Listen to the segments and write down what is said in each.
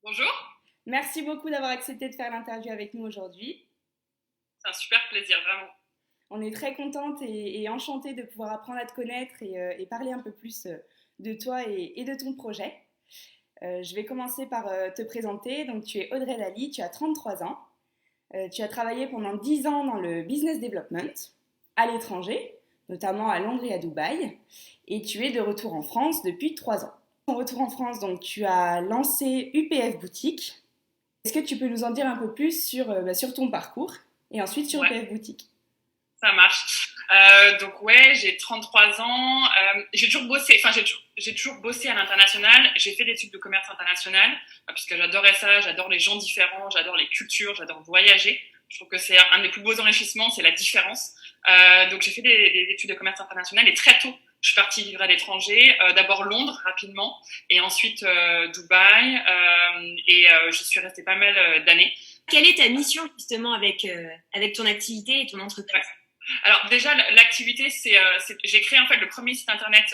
Bonjour, Merci beaucoup d'avoir accepté de faire l'interview avec nous aujourd'hui. c'est un super plaisir, vraiment. On est très contente et enchantée de pouvoir apprendre à te connaître et parler un peu plus de toi et de ton projet. Je vais commencer par te présenter. Donc, tu es Audrey Lally, tu as 33 ans. Tu as travaillé pendant 10 ans dans le business development à l'étranger, notamment à Londres et à Dubaï. Et tu es de retour en France depuis 3 ans. En retour en France, donc, tu as lancé UPF Boutique. Est-ce que tu peux nous en dire un peu plus sur ton parcours et ensuite sur Ouais, UPF Boutique? ça marche. Donc ouais, j'ai 33 ans. J'ai toujours bossé, enfin j'ai toujours bossé à l'international. J'ai fait des études de commerce international puisque j'adorais ça. J'adore les gens différents, j'adore les cultures, j'adore voyager. Je trouve que c'est un des plus beaux enrichissements, c'est la différence. Donc j'ai fait des études de commerce international et très tôt, je suis partie vivre à l'étranger. D'abord Londres rapidement et ensuite Dubaï j'y suis restée pas mal d'années. Quelle est ta mission justement avec ton activité et ton entreprise? Ouais. Alors déjà, l'activité, j'ai créé en fait le premier site internet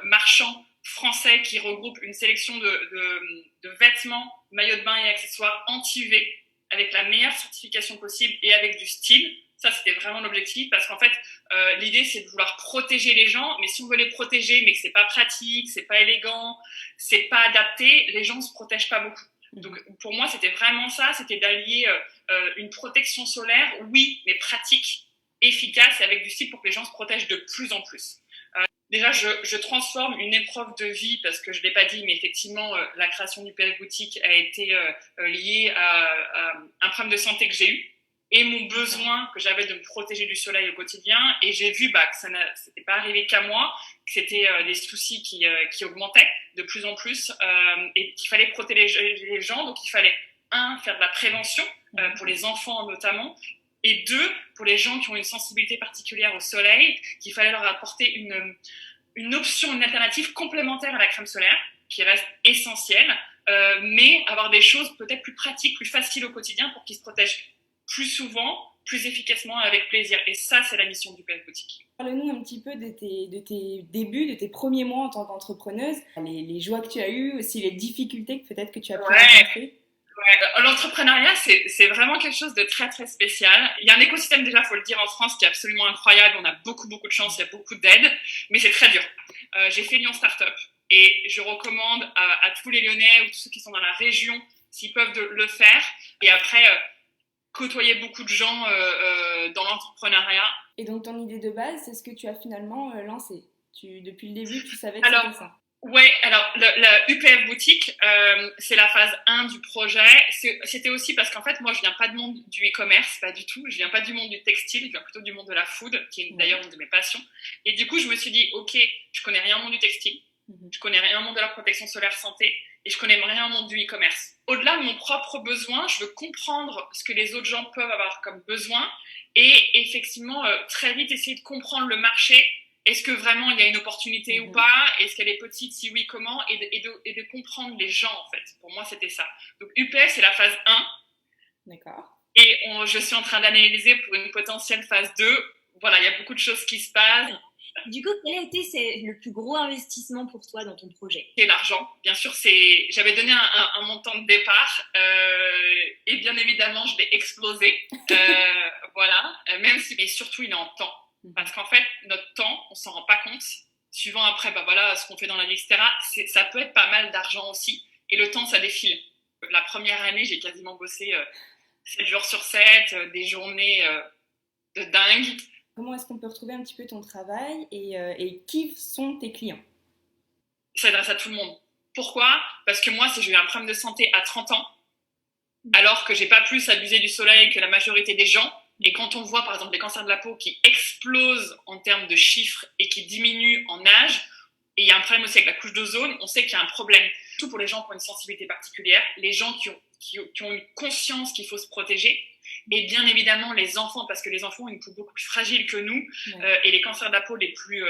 marchand français qui regroupe une sélection de vêtements, maillots de bain et accessoires anti-UV avec la meilleure certification possible et avec du style. Ça, c'était vraiment l'objectif parce qu'en fait, l'idée, c'est de vouloir protéger les gens, mais si on veut les protéger, mais que c'est pas pratique, c'est pas élégant, c'est pas adapté, les gens se protègent pas beaucoup. Donc, pour moi, c'était vraiment ça, c'était d'allier une protection solaire, oui, mais pratique, efficace et avec du style pour que les gens se protègent de plus en plus. Déjà, je transforme une épreuve de vie, parce que je ne l'ai pas dit, mais effectivement, la création du PF Boutique a été liée à un problème de santé que j'ai eu et mon besoin que j'avais de me protéger du soleil au quotidien. Et j'ai vu que ça n'était pas arrivé qu'à moi, que c'était des soucis qui augmentaient de plus en plus et qu'il fallait protéger les gens. Donc, il fallait, un, faire de la prévention pour les enfants notamment, et deux, pour les gens qui ont une sensibilité particulière au soleil, qu'il fallait leur apporter une option, une alternative complémentaire à la crème solaire, qui reste essentielle, mais avoir des choses peut-être plus pratiques, plus faciles au quotidien pour qu'ils se protègent plus souvent, plus efficacement et avec plaisir. Et ça, c'est la mission du PF Boutique. Parle-nous un petit peu de tes débuts, de tes premiers mois en tant qu'entrepreneuse, les joies que tu as eues, aussi les difficultés que peut-être que tu as pu Ouais, rencontrer. ouais. L'entrepreneuriat, c'est vraiment quelque chose de très, très spécial. Il y a un écosystème, déjà, faut le dire, en France, qui est absolument incroyable. On a beaucoup, beaucoup de chance, il y a beaucoup d'aide, mais c'est très dur. J'ai fait Lyon Startup et je recommande à tous les Lyonnais ou tous ceux qui sont dans la région, s'ils peuvent le faire. Et après, côtoyer beaucoup de gens dans l'entrepreneuriat. Et donc ton idée de base, c'est ce que tu as finalement lancé. Depuis le début, tu savais que Alors, c'était ça. ouais, alors la UPF Boutique, c'est la phase 1 du projet. C'était aussi parce qu'en fait, moi, je viens pas du monde du e-commerce, pas du tout. Je viens pas du monde du textile, je viens plutôt du monde de la food, qui est d'ailleurs une de mes passions. Et du coup, je me suis dit, ok, je connais rien au monde du textile, je connais rien au monde de la protection solaire santé, et je connais rien au monde du e-commerce. Au-delà de mon propre besoin, je veux comprendre ce que les autres gens peuvent avoir comme besoin, et effectivement, très vite essayer de comprendre le marché. Est-ce que vraiment il y a une opportunité ou pas? Est-ce qu'elle est petite? Si oui, comment? Et de comprendre les gens, en fait. Pour moi, c'était ça. Donc, UPF, c'est la phase 1. D'accord. Et je suis en train d'analyser pour une potentielle phase 2. Voilà, il y a beaucoup de choses qui se passent. Du coup, quel a été le plus gros investissement pour toi dans ton projet? Et l'argent, bien sûr, j'avais donné un montant de départ et bien évidemment, je l'ai explosé. Voilà, même si, mais surtout, il est en temps. Parce qu'en fait, notre temps, on s'en rend pas compte. Suivant après, voilà, ce qu'on fait dans la vie, etc., ça peut être pas mal d'argent aussi. Et le temps, ça défile. La première année, j'ai quasiment bossé 7 jours sur 7, des journées de dingue. Comment est-ce qu'on peut retrouver un petit peu ton travail et qui sont tes clients? Ça s'adresse à tout le monde. Pourquoi? Parce que moi, si j'ai eu un problème de santé à 30 ans, alors que j'ai pas plus abusé du soleil que la majorité des gens, et quand on voit par exemple des cancers de la peau qui explosent en termes de chiffres et qui diminuent en âge, et il y a un problème aussi avec la couche d'ozone, on sait qu'il y a un problème. Surtout pour les gens qui ont une sensibilité particulière, les gens qui ont une conscience qu'il faut se protéger, et bien évidemment les enfants, parce que les enfants ont une peau beaucoup plus fragile que nous, et les cancers de la peau les plus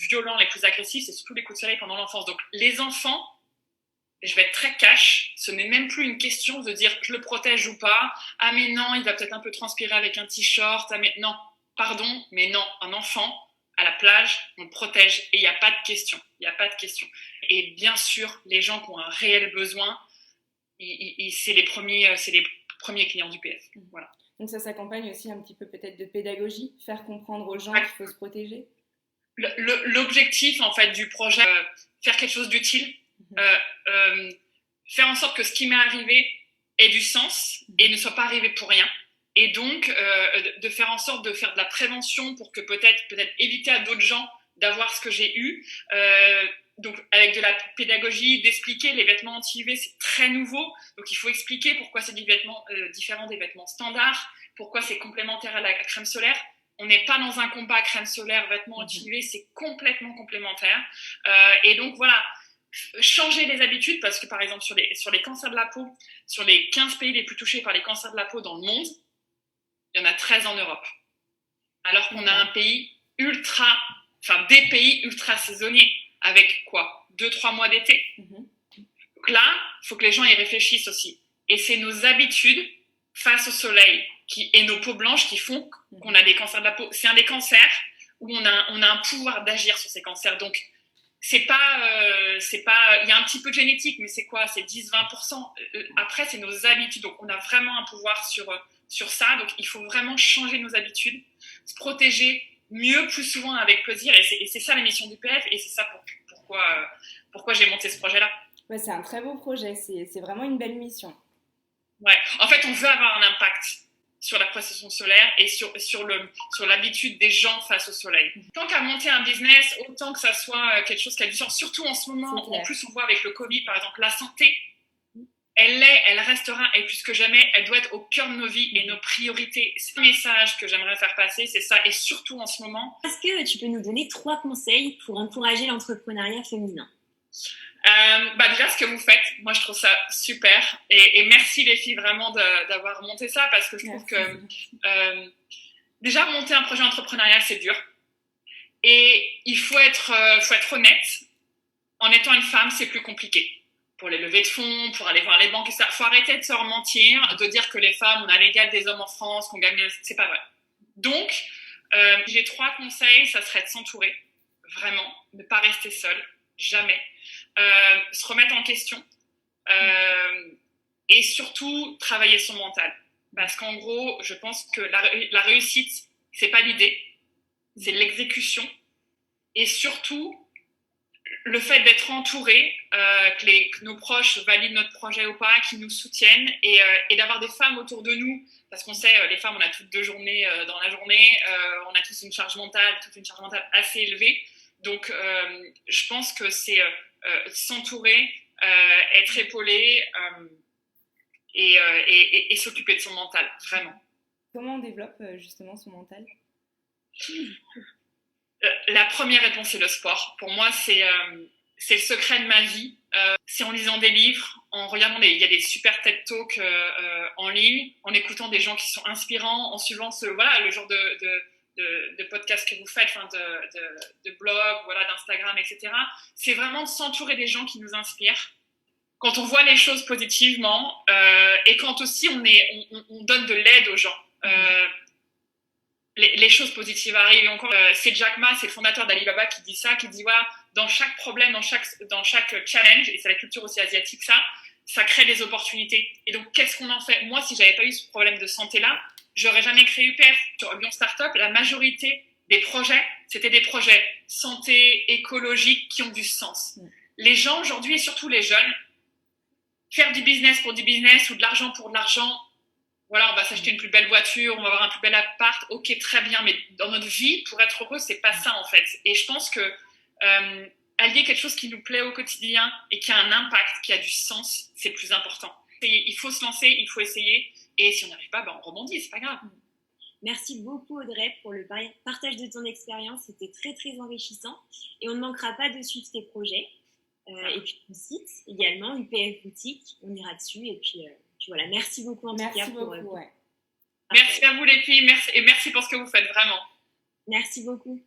violents, les plus agressifs, c'est surtout les coups de soleil pendant l'enfance. Donc les enfants, je vais être très cash, ce n'est même plus une question de dire je le protège ou pas. Ah mais non, il va peut-être un peu transpirer avec un t-shirt. Ah mais non, pardon, mais non, un enfant à la plage, on le protège et il n'y a pas de question. Il n'y a pas de question. Et bien sûr, les gens qui ont un réel besoin, c'est les premiers clients du PF. Voilà. Donc ça s'accompagne aussi un petit peu peut-être de pédagogie, faire comprendre aux gens qu'il faut se protéger. L'objectif en fait du projet, faire quelque chose d'utile, faire en sorte que ce qui m'est arrivé ait du sens et ne soit pas arrivé pour rien. Et donc, de faire en sorte de faire de la prévention pour que peut-être éviter à d'autres gens d'avoir ce que j'ai eu. Donc, avec de la pédagogie, d'expliquer les vêtements anti-UV, c'est très nouveau. Donc, il faut expliquer pourquoi c'est différent des vêtements standards, pourquoi c'est complémentaire à la crème solaire. On n'est pas dans un combat crème solaire, vêtements anti-UV, c'est complètement complémentaire. Et donc, voilà, changer les habitudes, parce que par exemple, sur les cancers de la peau, sur les 15 pays les plus touchés par les cancers de la peau dans le monde, il y en a 13 en Europe. Alors qu'on a des pays ultra saisonniers, avec quoi 2-3 mois d'été. Donc là, il faut que les gens y réfléchissent aussi. Et c'est nos habitudes face au soleil et nos peaux blanches qui font qu'on a des cancers de la peau. C'est un des cancers où on a un pouvoir d'agir sur ces cancers. Donc, c'est pas, il y a un petit peu de génétique, mais c'est quoi? C'est 10-20%. Après, c'est nos habitudes. Donc, on a vraiment un pouvoir sur ça. Donc, il faut vraiment changer nos habitudes, se protéger mieux, plus souvent, avec plaisir. Et c'est ça la mission du PF. Et c'est ça pourquoi j'ai monté ce projet-là. Ouais, c'est un très beau projet. C'est vraiment une belle mission. Ouais. En fait, on veut avoir un impact sur la protection solaire et sur l'habitude des gens face au soleil. Tant qu'à monter un business, autant que ça soit quelque chose qui a du sens. Surtout en ce moment, en plus on voit avec le Covid, par exemple, la santé, elle restera, et plus que jamais, elle doit être au cœur de nos vies et nos priorités. C'est le message que j'aimerais faire passer, c'est ça, et surtout en ce moment. Est-ce que tu peux nous donner 3 conseils pour encourager l'entrepreneuriat féminin? Déjà, ce que vous faites, moi je trouve ça super, et merci les filles vraiment d'avoir monté ça, parce que je trouve que déjà monter un projet entrepreneurial c'est dur, et il faut être honnête. En étant une femme, c'est plus compliqué pour les levées de fonds, pour aller voir les banques, etc. Faut arrêter de se mentir, de dire que les femmes on a l'égal des hommes en France, qu'on gagne, c'est pas vrai. Donc j'ai 3 conseils. Ça serait de s'entourer, vraiment, ne pas rester seule, jamais. Se remettre en question, et surtout travailler son mental, parce qu'en gros je pense que la réussite c'est pas l'idée, c'est l'exécution, et surtout le fait d'être entouré, que nos proches valident notre projet ou pas, qu'ils nous soutiennent, et d'avoir des femmes autour de nous, parce qu'on sait, les femmes on a toutes 2 journées dans la journée, on a tous une charge mentale assez élevée. Donc je pense que c'est s'entourer, être épaulé, et s'occuper de son mental, vraiment. Comment on développe justement son mental? La première réponse, c'est le sport. Pour moi, c'est le secret de ma vie. C'est en lisant des livres, en regardant il y a des super TED Talks en ligne, en écoutant des gens qui sont inspirants, en suivant le genre de podcasts que vous faites, de blogs, d'Instagram, etc. C'est vraiment de s'entourer des gens qui nous inspirent. Quand on voit les choses positivement, et quand aussi on donne de l'aide aux gens, les choses positives arrivent. Et encore, c'est Jack Ma, c'est le fondateur d'Alibaba qui dit ça, qui dit voilà, dans chaque problème, dans chaque challenge, et c'est la culture aussi asiatique, ça crée des opportunités. Et donc, qu'est-ce qu'on en fait? Moi, si j'avais pas eu ce problème de santé-là, j'aurais jamais créé UPF. Sur Lyon Startup, la majorité des projets, c'était des projets santé, écologiques, qui ont du sens. Les gens aujourd'hui, et surtout les jeunes, faire du business pour du business ou de l'argent pour de l'argent, voilà, on va s'acheter une plus belle voiture, on va avoir un plus bel appart, ok, très bien, mais dans notre vie, pour être heureux, c'est pas ça en fait. Et je pense que allier quelque chose qui nous plaît au quotidien et qui a un impact, qui a du sens, c'est plus important. Et il faut se lancer, il faut essayer, et si on n'y arrive pas, on rebondit, c'est pas grave. Merci beaucoup Audrey pour le partage de ton expérience, c'était très très enrichissant, et on ne manquera pas de suivre tes projets, et puis ton site également, UPF Boutique, on ira dessus, et puis voilà, merci beaucoup en tout cas. Merci à vous les filles, merci pour ce que vous faites, vraiment. Merci beaucoup.